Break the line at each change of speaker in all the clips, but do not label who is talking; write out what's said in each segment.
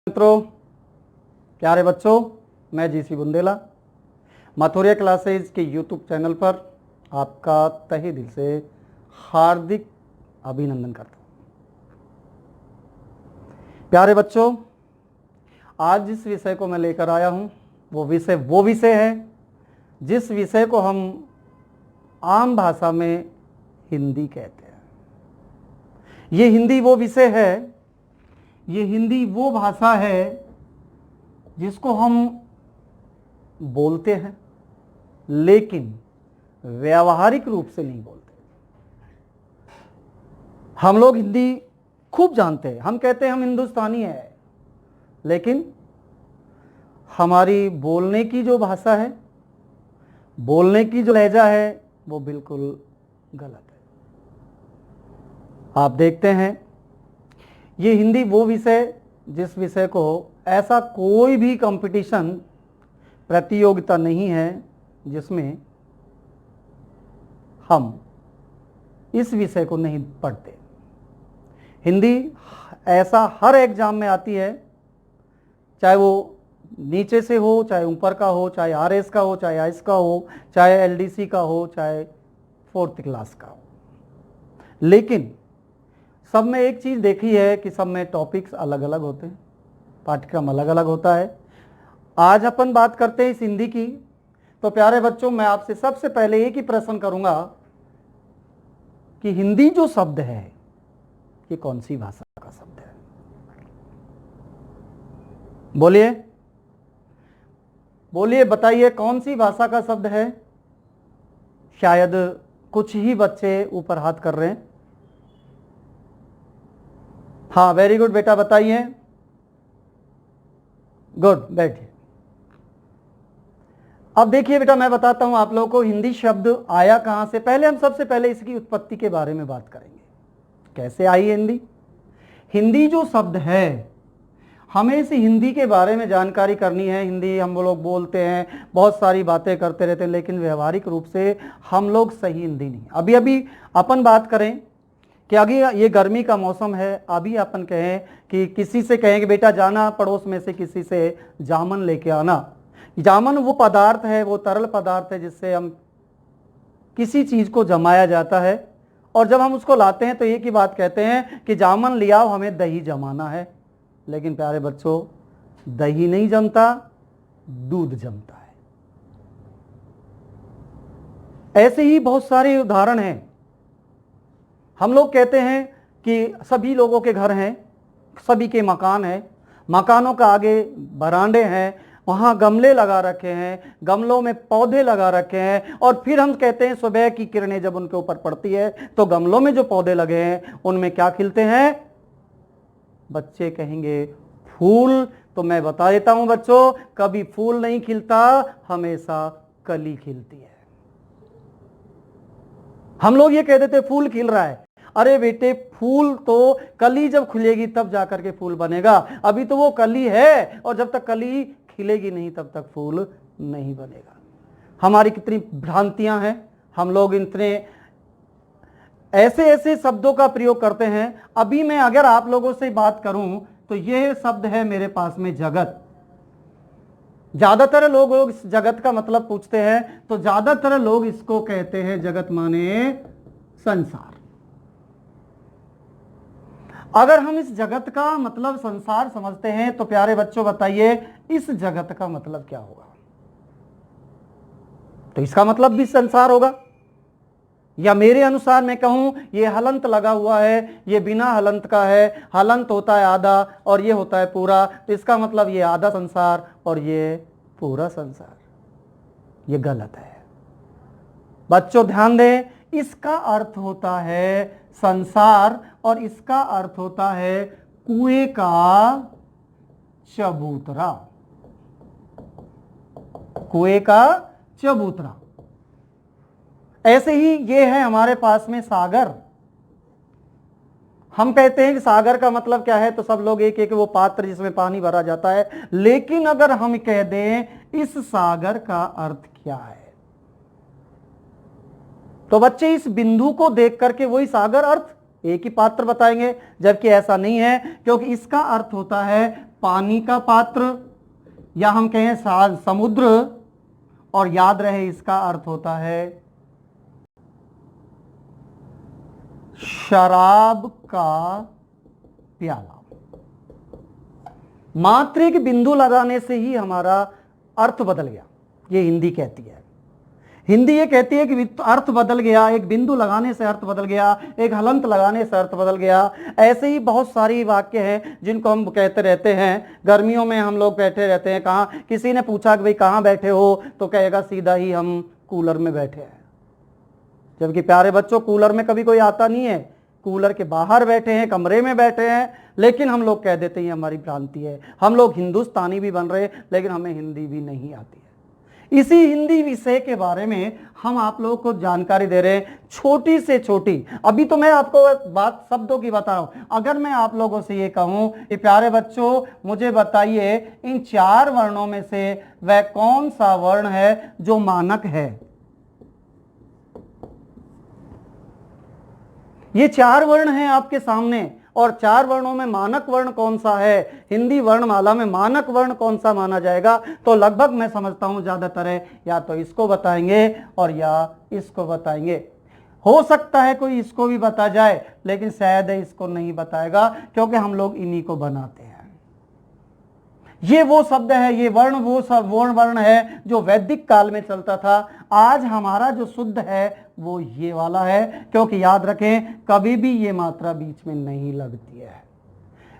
मित्रों, प्यारे बच्चों, मैं जीसी बुंदेला माथुरिया क्लासेज के यूट्यूब चैनल पर आपका तहे दिल से हार्दिक अभिनंदन करता हूँ। प्यारे बच्चों, आज जिस विषय को मैं लेकर आया हूँ वो विषय है जिस विषय को हम आम भाषा में हिंदी कहते हैं। ये हिंदी वो विषय है, ये हिंदी वो भाषा है जिसको हम बोलते हैं लेकिन व्यावहारिक रूप से नहीं बोलते। हम लोग हिंदी खूब जानते हैं, हम कहते हैं हम हिंदुस्तानी हैं, लेकिन हमारी बोलने की जो भाषा है, बोलने की जो लहजा है, वो बिल्कुल गलत है। आप देखते हैं ये हिंदी वो विषय जिस विषय को ऐसा कोई भी कंपटीशन प्रतियोगिता नहीं है जिसमें हम इस विषय को नहीं पढ़ते। हिंदी ऐसा हर एग्जाम में आती है, चाहे वो नीचे से हो, चाहे ऊपर का हो, चाहे आरएस का हो, चाहे आईएएस का हो, चाहे एलडीसी का हो, चाहे 4th क्लास का हो। लेकिन सब में एक चीज़ देखी है कि सब में टॉपिक्स अलग अलग होते हैं, पाठ्यक्रम अलग अलग होता है। आज अपन बात करते हैं इस हिंदी की। तो प्यारे बच्चों, मैं आपसे सबसे पहले एक ही प्रश्न करूंगा कि हिंदी जो शब्द है ये कौन सी भाषा का शब्द है? बोलिए बोलिए, बताइए कौन सी भाषा का शब्द है? शायद कुछ ही बच्चे ऊपर हाथ कर रहे हैं। हाँ, वेरी गुड बेटा, बताइए। गुड, बैठिए। अब देखिए बेटा, मैं बताता हूं आप लोगों को हिंदी शब्द आया कहां से। पहले हम सबसे पहले इसकी उत्पत्ति के बारे में बात करेंगे, कैसे आई हिंदी। हिंदी जो शब्द है, हमें इस हिंदी के बारे में जानकारी करनी है। हिंदी हम लोग बोलते हैं, बहुत सारी बातें करते रहते हैं, लेकिन व्यवहारिक रूप से हम लोग सही हिंदी नहीं। अभी अपन बात करें कि अभी ये गर्मी का मौसम है, अभी अपन कहें कि किसी से कहें कि बेटा जाना पड़ोस में से किसी से जामुन लेके आना। जामुन वो पदार्थ है, वो तरल पदार्थ है जिससे हम किसी चीज़ को जमाया जाता है, और जब हम उसको लाते हैं तो एक ही बात कहते हैं कि जामुन ले आओ, हमें दही जमाना है। लेकिन प्यारे बच्चों, दही नहीं जमता, दूध जमता है। ऐसे ही बहुत सारे उदाहरण हैं। हम लोग कहते हैं कि सभी लोगों के घर हैं, सभी के मकान हैं, मकानों का आगे बरांडे हैं, वहाँ गमले लगा रखे हैं, गमलों में पौधे लगा रखे हैं, और फिर हम कहते हैं सुबह की किरणें जब उनके ऊपर पड़ती है तो गमलों में जो पौधे लगे हैं उनमें क्या खिलते हैं? बच्चे कहेंगे फूल। तो मैं बता देता हूं बच्चों, कभी फूल नहीं खिलता, हमेशा कली खिलती है। हम लोग ये कह देते फूल खिल रहा है। अरे बेटे, फूल तो कली जब खुलेगी तब जाकर के फूल बनेगा, अभी तो वो कली है, और जब तक कली खिलेगी नहीं तब तक फूल नहीं बनेगा। हमारी कितनी भ्रांतियां हैं, हम लोग इतने ऐसे ऐसे शब्दों का प्रयोग करते हैं। अभी मैं अगर आप लोगों से बात करूं तो यह शब्द है मेरे पास में जगत। ज्यादातर लोग इस जगत का मतलब पूछते हैं तो ज्यादातर लोग इसको कहते हैं जगत माने संसार। अगर हम इस जगत का मतलब संसार समझते हैं तो प्यारे बच्चों बताइए इस जगत का मतलब क्या होगा? तो इसका मतलब भी संसार होगा। या मेरे अनुसार मैं कहूं ये हलंत लगा हुआ है, ये बिना हलंत का है, हलंत होता है आधा और ये होता है पूरा, तो इसका मतलब ये आधा संसार और ये पूरा संसार। ये गलत है बच्चों, ध्यान दें। इसका अर्थ होता है संसार और इसका अर्थ होता है कुएं का चबूतरा। कुएं का चबूतरा। ऐसे ही ये है हमारे पास में सागर। हम कहते हैं कि सागर का मतलब क्या है, तो सब लोग एक एक वो पात्र जिसमें पानी भरा जाता है, लेकिन अगर हम कह दें इस सागर का अर्थ क्या है, तो बच्चे इस बिंदु को देख करके वही सागर अर्थ एक ही पात्र बताएंगे, जबकि ऐसा नहीं है, क्योंकि इसका अर्थ होता है पानी का पात्र, या हम कहें समुद्र, और याद रहे इसका अर्थ होता है शराब का प्याला। मात्र एक बिंदु लगाने से ही हमारा अर्थ बदल गया, ये हिंदी कहती है। हिंदी ये कहती है कि अर्थ बदल गया, एक बिंदु लगाने से अर्थ बदल गया, एक हलंत लगाने से अर्थ बदल गया। ऐसे ही बहुत सारी वाक्य हैं जिनको हम कहते रहते हैं। गर्मियों में हम लोग बैठे रहते हैं, कहाँ, किसी ने पूछा कि भाई कहाँ बैठे हो, तो कहेगा सीधा ही हम कूलर में बैठे हैं। जबकि प्यारे बच्चों, कूलर में कभी कोई आता नहीं है, कूलर के बाहर बैठे हैं, कमरे में बैठे हैं। लेकिन हम लोग कह देते हैं हमारी भ्रांति है। हम लोग हिंदुस्तानी भी बन रहे, लेकिन हमें हिंदी भी नहीं आती है। इसी हिंदी विषय के बारे में हम आप लोगों को जानकारी दे रहे हैं, छोटी से छोटी। अभी तो मैं आपको बात शब्दों की बता रहा हूं। अगर मैं आप लोगों से ये कहूं कि प्यारे बच्चों मुझे बताइए इन 4 वर्णों में से वह कौन सा वर्ण है जो मानक है। ये 4 वर्ण हैं आपके सामने, और 4 वर्णों में मानक वर्ण कौन सा है, हिंदी वर्णमाला में मानक वर्ण कौन सा माना जाएगा। तो लगभग मैं समझता हूं ज्यादातर है या तो इसको बताएंगे और या इसको बताएंगे। हो सकता है कोई इसको भी बता जाए, लेकिन शायद इसको नहीं बताएगा, क्योंकि हम लोग इन्हीं को बनाते हैं। ये वो शब्द है, ये वर्ण वो सब वर्ण है जो वैदिक काल में चलता था। आज हमारा जो शुद्ध है वो ये वाला है, क्योंकि याद रखें कभी भी ये मात्रा बीच में नहीं लगती है,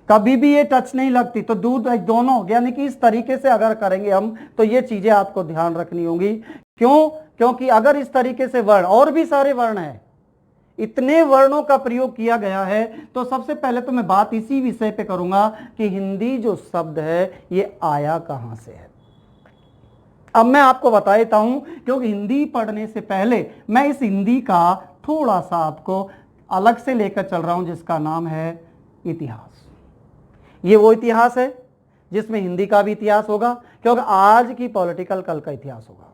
कभी भी ये टच नहीं लगती। तो दूध दोनों, यानी कि इस तरीके से अगर करेंगे हम, तो ये चीजें आपको ध्यान रखनी होंगी। क्यों? क्योंकि अगर इस तरीके से वर्ण, और भी सारे वर्ण हैं, इतने वर्णों का प्रयोग किया गया है, तो सबसे पहले तो मैं बात इसी विषय पे करूंगा कि हिंदी जो शब्द है ये आया कहां से है। अब मैं आपको बता देता हूं, क्योंकि हिंदी पढ़ने से पहले मैं इस हिंदी का थोड़ा सा आपको अलग से लेकर चल रहा हूं, जिसका नाम है इतिहास। ये वो इतिहास है जिसमें हिंदी का भी इतिहास होगा, क्योंकि आज की पॉलिटिकल कल का इतिहास होगा।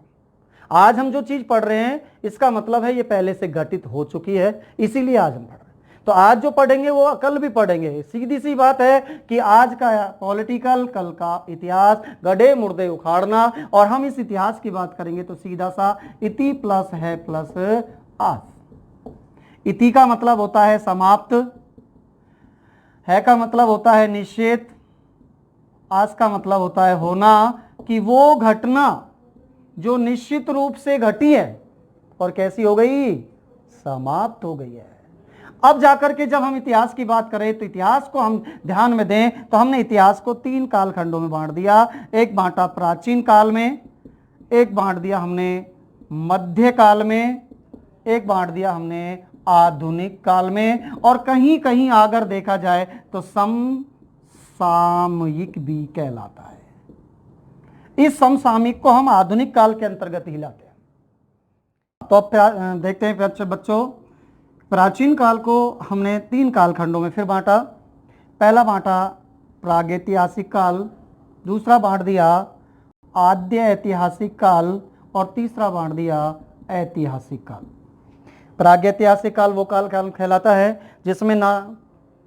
आज हम जो चीज पढ़ रहे हैं इसका मतलब है ये पहले से घटित हो चुकी है, इसीलिए आज हम पढ़ रहे हैं। तो आज जो पढ़ेंगे वो कल भी पढ़ेंगे। सीधी सी बात है कि आज का पॉलिटिकल, कल का इतिहास, गड्ढे मुर्दे उखाड़ना। और हम इस इतिहास की बात करेंगे तो सीधा सा इति प्लस है प्लस आज। इति का मतलब होता है समाप्त, है का मतलब होता है निषेध, आज का मतलब होता है होना, कि वो घटना जो निश्चित रूप से घटी है और कैसी हो गई, समाप्त हो गई है। अब जाकर के जब हम इतिहास की बात करें तो इतिहास को हम ध्यान में दें तो हमने इतिहास को 3 कालखंडों में बांट दिया। एक बांटा प्राचीन काल में, एक बांट दिया हमने मध्य काल में, एक बांट दिया हमने आधुनिक काल में, और कहीं कहीं अगर देखा जाए तो समसामयिक भी कहलाता है। इस समसामयिक को हम आधुनिक काल के अंतर्गत ही लाते हैं। तो अब देखते हैं बच्चों, प्राचीन काल को हमने 3 कालखंडों में फिर बांटा। पहला बांटा प्रागैतिहासिक काल, दूसरा बांट दिया आद्य ऐतिहासिक काल, और तीसरा बांट दिया ऐतिहासिक काल। प्रागैतिहासिक काल वो काल कहलाता है जिसमें ना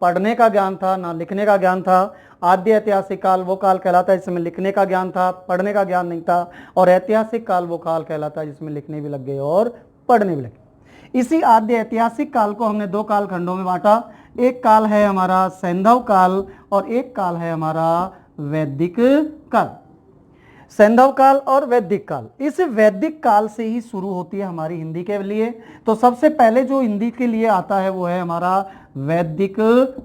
पढ़ने का ज्ञान था ना लिखने का ज्ञान था। आद्य ऐतिहासिक काल वो काल कहलाता है जिसमें लिखने का ज्ञान था, पढ़ने का ज्ञान नहीं था। और ऐतिहासिक काल वो काल कहलाता है जिसमें लिखने भी लग गए और पढ़ने भी लगे। इसी आद्य ऐतिहासिक काल को हमने 2 कालखंडों में बांटा। एक काल है हमारा सैंधव काल और एक काल है हमारा वैदिक काल। सैंधव काल और वैदिक काल, इस वैदिक काल से ही शुरू होती है हमारी हिंदी के लिए। तो सबसे पहले जो हिंदी के लिए आता है वो है हमारा वैदिक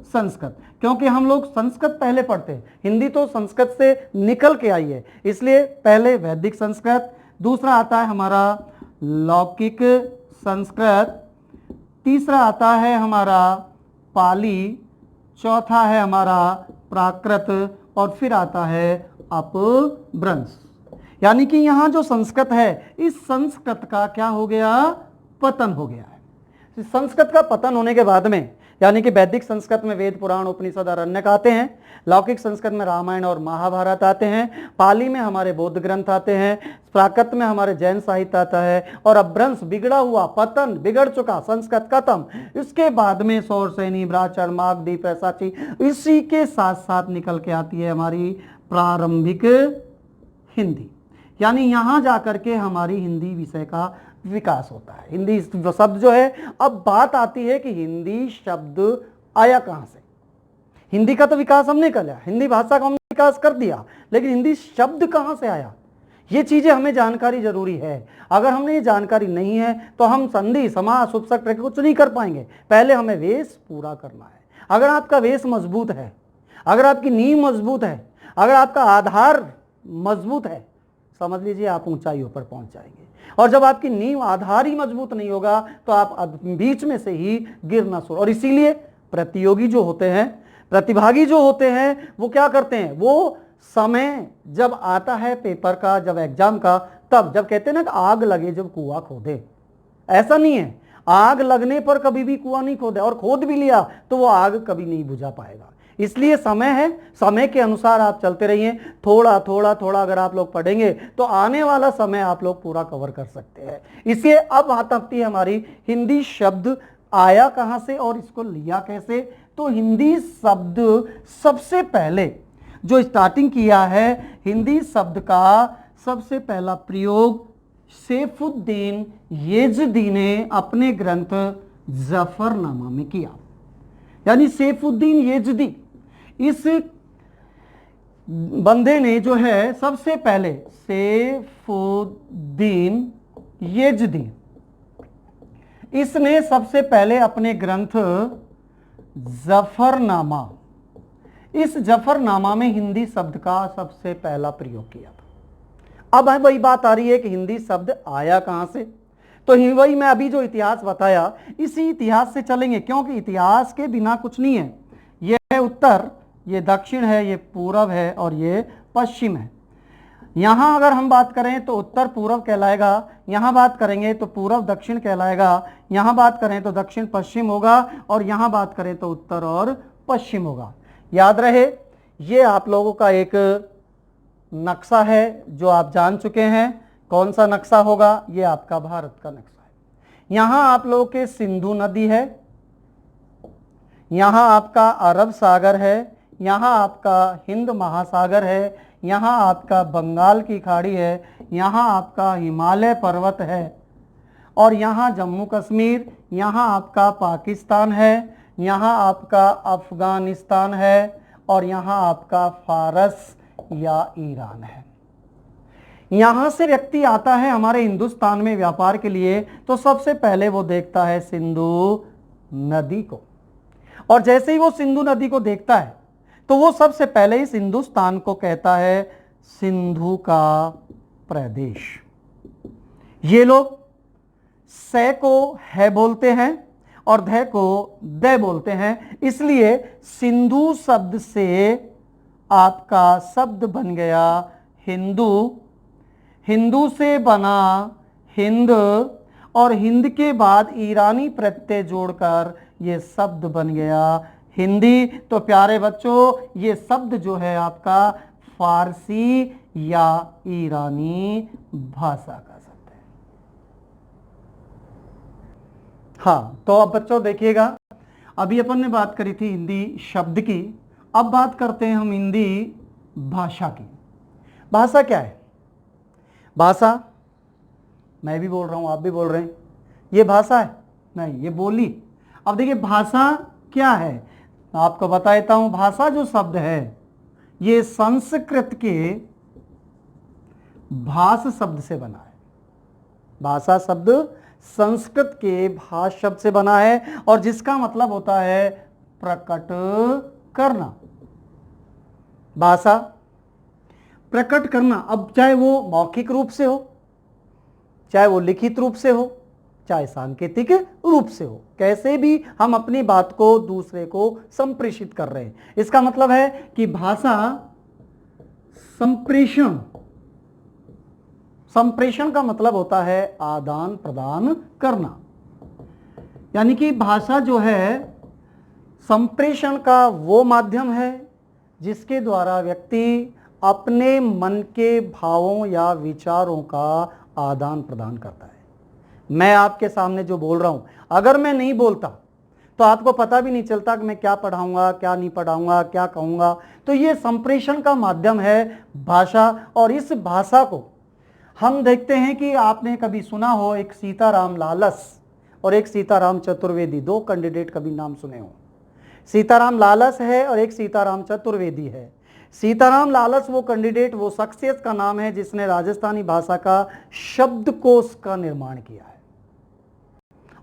संस्कृत, क्योंकि हम लोग संस्कृत पहले पढ़ते हैं। हिंदी तो संस्कृत से निकल के आई है, इसलिए पहले वैदिक संस्कृत, दूसरा आता है हमारा लौकिक संस्कृत, तीसरा आता है हमारा पाली, चौथा है हमारा प्राकृत, और फिर आता है अपभ्रंश। यानी कि यहाँ जो संस्कृत है, इस संस्कृत का क्या हो गया, पतन हो गया है। संस्कृत का पतन होने के बाद में यानी कि वैदिक संस्कृत में वेद, पुराण, उपनिषद, आरण्यक आते हैं। लौकिक संस्कृत में रामायण और महाभारत आते हैं। पाली में हमारे बौद्ध ग्रंथ आते हैं। प्राकृत में हमारे जैन साहित्य आता है। और अपभ्रंश, बिगड़ा हुआ, पतन, बिगड़ चुका, संस्कृत खत्म, इसके बाद में सौरसेनी, ब्राह्मण, मागधी, पैसाची, इसी के साथ साथ निकल के आती है हमारी प्रारंभिक हिंदी। यानी यहां जाकर के हमारी हिंदी विषय का विकास होता है। हिंदी शब्द जो है, अब बात आती है कि हिंदी शब्द आया कहां से। हिंदी का तो विकास हमने कर लिया, हिंदी भाषा का हमने विकास कर दिया, लेकिन हिंदी शब्द कहां से आया, ये चीजें हमें जानकारी जरूरी है। अगर हमने ये जानकारी नहीं है तो हम संधि, समास, उपसर्ग, प्रत्यय कुछ नहीं कर पाएंगे। पहले हमें वेश पूरा करना है। अगर आपका वेश मजबूत है, अगर आपकी नींव मजबूत है, अगर आपका आधार मजबूत है, समझ लीजिए आप ऊंचाइयों पर पहुंच जाएंगे। और जब आपकी नींव, आधार ही मजबूत नहीं होगा तो आप बीच में से ही गिरना शुरू। और इसीलिए प्रतियोगी जो होते हैं, प्रतिभागी जो होते हैं, वो क्या करते हैं, वो समय जब आता है पेपर का, जब एग्जाम का, तब जब कहते हैं ना कि आग लगे जब कुआं खोदे, ऐसा नहीं है आग लगने पर कभी भी कुआं नहीं खोदे, और खोद भी लिया तो वो आग कभी नहीं बुझा पाएगा। इसलिए समय है, समय के अनुसार आप चलते रहिए। थोड़ा थोड़ा थोड़ा अगर आप लोग पढ़ेंगे तो आने वाला समय आप लोग पूरा कवर कर सकते हैं। इसलिए अब बात आती है हमारी हिंदी शब्द आया कहां से और इसको लिया कैसे। तो हिंदी शब्द सबसे पहले जो स्टार्टिंग किया है, हिंदी शब्द का सबसे पहला प्रयोग सैफुद्दीन यज़दी ने अपने ग्रंथ जफरनामा में किया। यानी सैफुद्दीन यज़दी, इस बंदे ने जो है सबसे पहले, सैफुद्दीन यज़दी, इसने सबसे पहले अपने ग्रंथ जफरनामा, इस जफरनामा में हिंदी शब्द का सबसे पहला प्रयोग किया था। अब वही बात आ रही है कि हिंदी शब्द आया कहां से। तो वही मैं अभी जो इतिहास बताया, इसी इतिहास से चलेंगे, क्योंकि इतिहास के बिना कुछ नहीं है। यह है उत्तर, ये दक्षिण है, ये पूरब है और ये पश्चिम है। यहां अगर हम बात करें तो उत्तर पूरब कहलाएगा, यहां बात करेंगे तो पूरब दक्षिण कहलाएगा, यहां बात करें तो दक्षिण पश्चिम होगा, और यहां बात करें तो उत्तर और पश्चिम होगा। याद रहे, ये आप लोगों का एक नक्शा है जो आप जान चुके हैं। कौन सा नक्शा होगा, ये आपका भारत का नक्शा है। यहां आप लोगों के सिंधु नदी है, यहां आपका अरब सागर है, यहां आपका हिंद महासागर है, यहां आपका बंगाल की खाड़ी है, यहां आपका हिमालय पर्वत है, और यहां जम्मू कश्मीर, यहां आपका पाकिस्तान है, यहां आपका अफगानिस्तान है, और यहां आपका फारस या ईरान है। यहां से व्यक्ति आता है हमारे हिंदुस्तान में व्यापार के लिए, तो सबसे पहले वो देखता है सिंधु नदी को, और जैसे ही वो सिंधु नदी को देखता है तो वो सबसे पहले इस हिंदुस्तान को कहता है सिंधु का प्रदेश। ये लोग से को है बोलते हैं और ध को दे बोलते हैं, इसलिए सिंधु शब्द से आपका शब्द बन गया हिंदू, हिंदू से बना हिंद, और हिंद के बाद ईरानी प्रत्यय जोड़कर ये शब्द बन गया हिंदी। तो प्यारे बच्चों, ये शब्द जो है आपका फारसी या ईरानी भाषा का शब्द है। हाँ, तो अब बच्चों देखिएगा, अभी अपन ने बात करी थी हिंदी शब्द की, अब बात करते हैं हम हिंदी भाषा की। भाषा क्या है? भाषा, मैं भी बोल रहा हूं, आप भी बोल रहे हैं, ये भाषा है? नहीं, ये बोली। अब देखिए भाषा क्या है, आपको बता देता हूं। भाषा जो शब्द है ये संस्कृत के भाष शब्द से बना है। भाषा शब्द संस्कृत के भाष शब्द से बना है, और जिसका मतलब होता है प्रकट करना। भाषा प्रकट करना, अब चाहे वो मौखिक रूप से हो, चाहे वो लिखित रूप से हो, चाहे सांकेतिक रूप से हो, कैसे भी हम अपनी बात को दूसरे को संप्रेषित कर रहे हैं। इसका मतलब है कि भाषा संप्रेषण, संप्रेषण का मतलब होता है आदान प्रदान करना। यानी कि भाषा जो है संप्रेषण का वो माध्यम है जिसके द्वारा व्यक्ति अपने मन के भावों या विचारों का आदान प्रदान करता है। मैं आपके सामने जो बोल रहा हूं, अगर मैं नहीं बोलता तो आपको पता भी नहीं चलता कि मैं क्या पढ़ाऊंगा, क्या नहीं पढ़ाऊंगा, क्या कहूंगा। तो ये संप्रेषण का माध्यम है भाषा, और इस भाषा को हम देखते हैं कि आपने कभी सुना हो एक सीताराम लालस और एक सीताराम चतुर्वेदी, दो कैंडिडेट कभी नाम सुने हो। सीताराम लालस है और एक सीताराम चतुर्वेदी है। सीताराम लालस वो कैंडिडेट, वो शख्सियत का नाम है जिसने राजस्थानी भाषा का शब्दकोश का निर्माण किया है,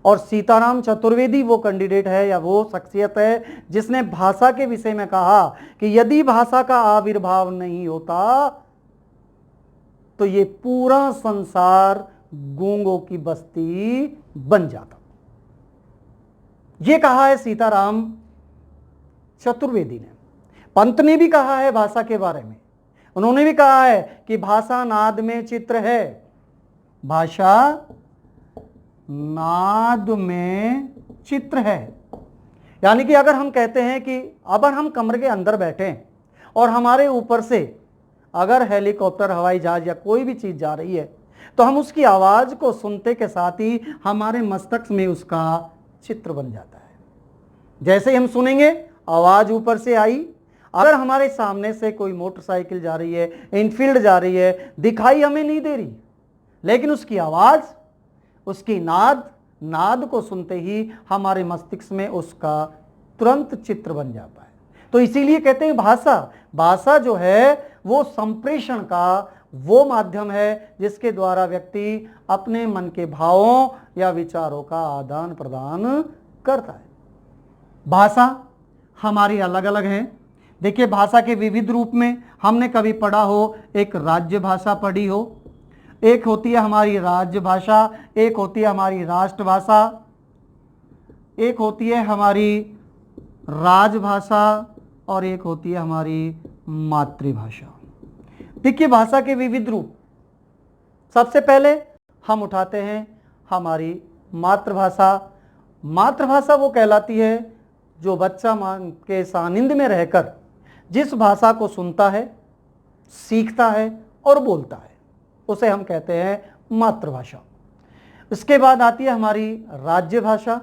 और सीताराम चतुर्वेदी वो कैंडिडेट है या वो शख्सियत है जिसने भाषा के विषय में कहा कि यदि भाषा का आविर्भाव नहीं होता तो ये पूरा संसार गूंगों की बस्ती बन जाता। ये कहा है सीताराम चतुर्वेदी ने। पंत ने भी कहा है भाषा के बारे में, उन्होंने भी कहा है कि भाषा नाद में चित्र है, भाषा नाद में चित्र है। यानी कि अगर हम कहते हैं कि अगर हम कमरे के अंदर बैठे और हमारे ऊपर से अगर हेलीकॉप्टर, हवाई जहाज या कोई भी चीज जा रही है तो हम उसकी आवाज को सुनते के साथ ही हमारे मस्तिष्क में उसका चित्र बन जाता है। जैसे ही हम सुनेंगे आवाज ऊपर से आई, अगर हमारे सामने से कोई मोटरसाइकिल जा रही है, इनफील्ड जा रही है, दिखाई हमें नहीं दे रही, लेकिन उसकी आवाज, उसकी नाद को सुनते ही हमारे मस्तिष्क में उसका तुरंत चित्र बन जाता है। तो इसीलिए कहते हैं भाषा जो है वो संप्रेषण का वो माध्यम है जिसके द्वारा व्यक्ति अपने मन के भावों या विचारों का आदान प्रदान करता है। भाषा हमारी अलग अलग है। देखिए, भाषा के विविध रूप में हमने कभी पढ़ा हो, एक राज्य भाषा पढ़ी हो, एक होती है हमारी राज्य भाषा, एक होती है हमारी राष्ट्रभाषा, एक होती है हमारी राजभाषा और एक होती है हमारी मातृभाषा। देखिए, भाषा के विविध रूप, सबसे पहले हम उठाते हैं हमारी मातृभाषा। मातृभाषा वो कहलाती है जो बच्चा माँ के सानिध्य में रहकर जिस भाषा को सुनता है, सीखता है और बोलता है, उसे हम कहते हैं मातृभाषा। इसके बाद आती है हमारी राज्य भाषा,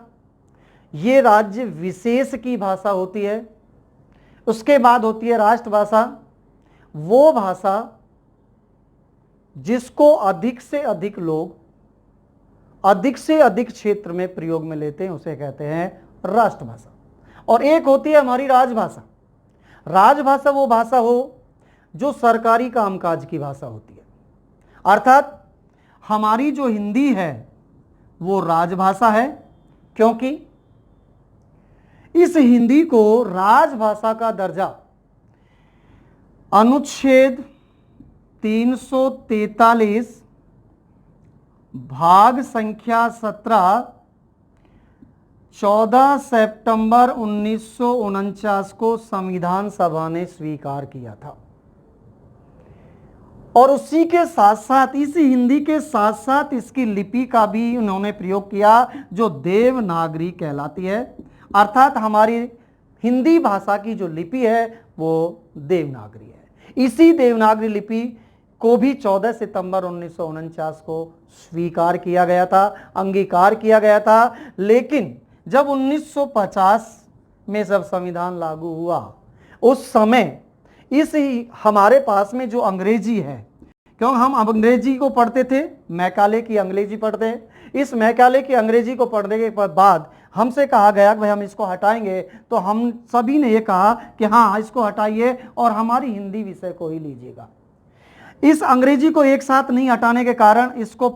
ये राज्य विशेष की भाषा होती है। उसके बाद होती है राष्ट्रभाषा, वो भाषा जिसको अधिक से अधिक लोग अधिक से अधिक क्षेत्र में प्रयोग में लेते हैं, उसे कहते हैं राष्ट्रभाषा। और एक होती है हमारी राजभाषा। राजभाषा वो भाषा हो जो सरकारी कामकाज की भाषा होती है, अर्थात हमारी जो हिंदी है वो राजभाषा है, क्योंकि इस हिंदी को राजभाषा का दर्जा अनुच्छेद 343 भाग संख्या 17 14 सितंबर 1949 को संविधान सभा ने स्वीकार किया था। और उसी के साथ साथ, इसी हिंदी के साथ साथ इसकी लिपि का भी उन्होंने प्रयोग किया जो देवनागरी कहलाती है, अर्थात हमारी हिंदी भाषा की जो लिपि है वो देवनागरी है। इसी देवनागरी लिपि को भी 14 सितंबर 1949 को स्वीकार किया गया था, अंगीकार किया गया था। लेकिन जब 1950 में जब संविधान लागू हुआ, उस समय इस हमारे पास में जो अंग्रेजी है, क्योंकि हम अंग्रेजी को पढ़ते थे, मैकाले की अंग्रेजी पढ़ते, इस मैकाले की अंग्रेजी को पढ़ने के बाद हमसे कहा गया कि भाई हम इसको हटाएंगे, तो हम सभी ने ये कहा कि हाँ इसको हटाइए और हमारी हिंदी विषय को ही लीजिएगा। इस अंग्रेजी को एक साथ नहीं हटाने के कारण इसको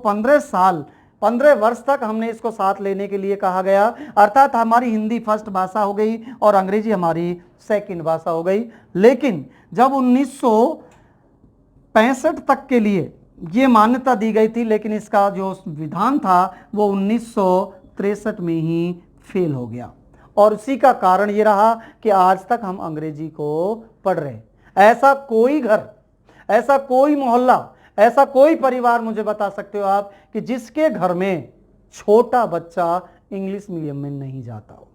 15 वर्ष तक हमने इसको साथ लेने के लिए कहा गया, अर्थात हमारी हिंदी फर्स्ट भाषा हो गई और अंग्रेजी हमारी सेकंड भाषा हो गई। लेकिन जब 1965 तक के लिए ये मान्यता दी गई थी, लेकिन इसका जो विधान था वो 1963 में ही फेल हो गया, और उसी का कारण ये रहा कि आज तक हम अंग्रेजी को पढ़ रहे हैं। ऐसा कोई घर, ऐसा कोई मोहल्ला, ऐसा कोई परिवार मुझे बता सकते हो आप कि जिसके घर में छोटा बच्चा इंग्लिश मीडियम में नहीं जाता हो?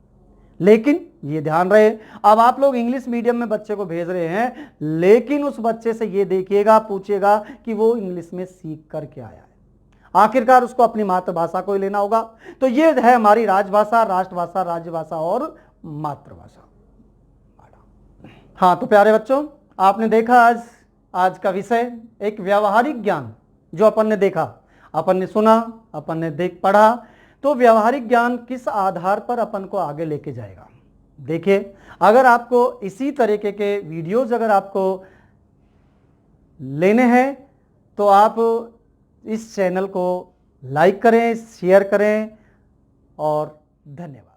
लेकिन ये ध्यान रहे, अब आप लोग इंग्लिश मीडियम में बच्चे को भेज रहे हैं, लेकिन उस बच्चे से ये देखिएगा, पूछिएगा कि वो इंग्लिश में सीख कर के आया है। आखिरकार उसको अपनी मातृभाषा को ही लेना होगा। तो ये है हमारी राजभाषा, राष्ट्रभाषा, राज्यभाषा और मातृभाषा। हाँ, तो प्यारे बच्चों, आपने देखा आज का विषय एक व्यावहारिक ज्ञान जो अपन ने देखा, अपन ने सुना, अपन ने पढ़ा। तो व्यावहारिक ज्ञान किस आधार पर अपन को आगे लेके जाएगा। देखिए, अगर आपको इसी तरीके के वीडियोज अगर आपको लेने हैं तो आप इस चैनल को लाइक करें, शेयर करें और धन्यवाद।